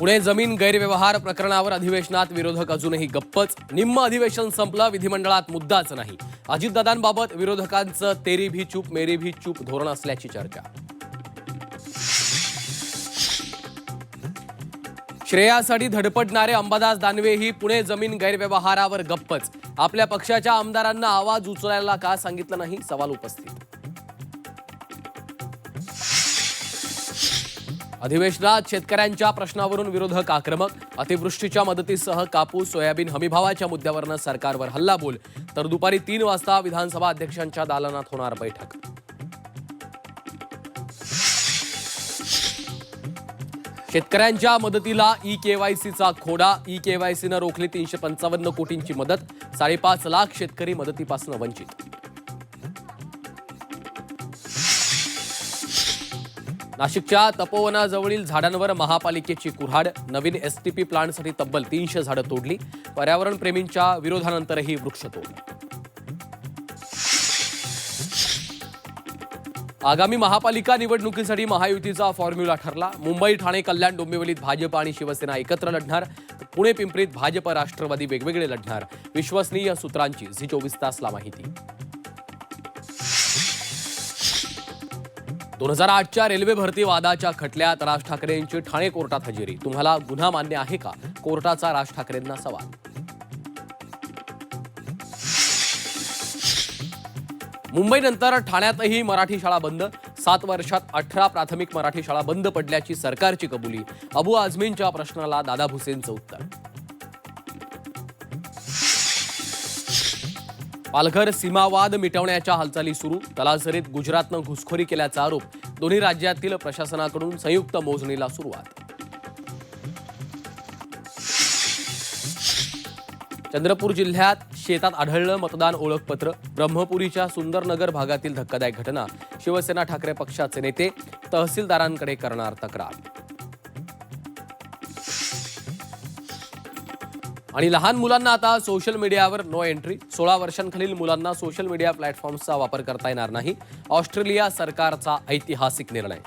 पुणे जमीन गैरव्यवहार प्रकरणावर अधिवेशनात विरोधक अजूनही गप्पच. निम्म अधिवेशन संपलं, विधिमंडळात मुद्दाच नाही. अजितदादांबाबत विरोधकांचं तेरी भी चूप मेरी भी चूप धोरण असल्याची चर्चा. श्रेयासाठी धडपडणारे अंबादास दानवेही पुणे जमीन गैरव्यवहारावर गप्पच. आपल्या पक्षाच्या आमदारांना आवाज उचलायला का सांगितलं नाही, सवाल उपस्थित. अधिवेशनात शेतकऱ्यांच्या प्रश्नावरून विरोधक आक्रमक. अतिवृष्टीच्या मदतीसह कापूस सोयाबीन हमीभावाच्या मुद्द्यावरनं सरकारवर हल्लाबोल. तर दुपारी 3 वाजता विधानसभा अध्यक्षांच्या दालनात होणार बैठक. शेतकऱ्यांच्या मदतीला ई-केवायसीचा खोडा. ई-केवायसीनं रोखली 355 कोटींची मदत. 5.5 लाख शेतकरी मदतीपासून वंचित. नाशिकच्या तपोवनाजवळील झाडांवर महापालिकेची कुऱ्हाड. नवीन एसटीपी प्लांटसाठी तब्बल 300 झाडं तोडली. पर्यावरण प्रेमींच्या विरोधानंतरही वृक्षतोड. आगामी महापालिका निवडणुकीसाठी महायुतीचा फॉर्म्युला ठरला. मुंबई, ठाणे, कल्याण, डोंबिवलीत भाजप आणि शिवसेना एकत्र लढणार. पुणे, पिंपरीत भाजप, राष्ट्रवादी वेगवेगळे लढणार. विश्वसनीय सूत्रांची झी 24 तासला माहिती. 2008च्या रेल्वे भरती वादाच्या खटल्यात राज ठाकरेंची ठाणे कोर्टात हजेरी. तुम्हाला गुन्हा मान्य आहे का, कोर्टाचा राज ठाकरेंना सवाल. मुंबईनंतर ठाण्यातही मराठी शाळा बंद. 7 वर्षात 18 प्राथमिक मराठी शाळा बंद पडल्याची सरकारची कबुली. अबू आझमींच्या प्रश्नाला दादा भुसेंचं उत्तर. पालघर सीमावाद मिटवण्याच्या हालचाली सुरू. तलासरीत गुजरातनं घुसखोरी केल्याचा आरोप. दोन्ही राज्यातील प्रशासनाकडून संयुक्त मोजणीला सुरुवात. चंद्रपूर जिल्ह्यात शेतात आढळलं मतदान ओळखपत्र. ब्रह्मपुरीच्या सुंदरनगर भागातील धक्कादायक घटना. शिवसेना ठाकरे पक्षाचे नेते तहसीलदारांकडे करणार तक्रार. आणि लहान मुलांना आता सोशल मीडियावर नो एंट्री. 16 वर्षांखालील मुलांना सोशल मीडिया प्लॅटफॉर्म्सचा वापर करता येणार नाही. ऑस्ट्रेलिया सरकारचा ऐतिहासिक निर्णय.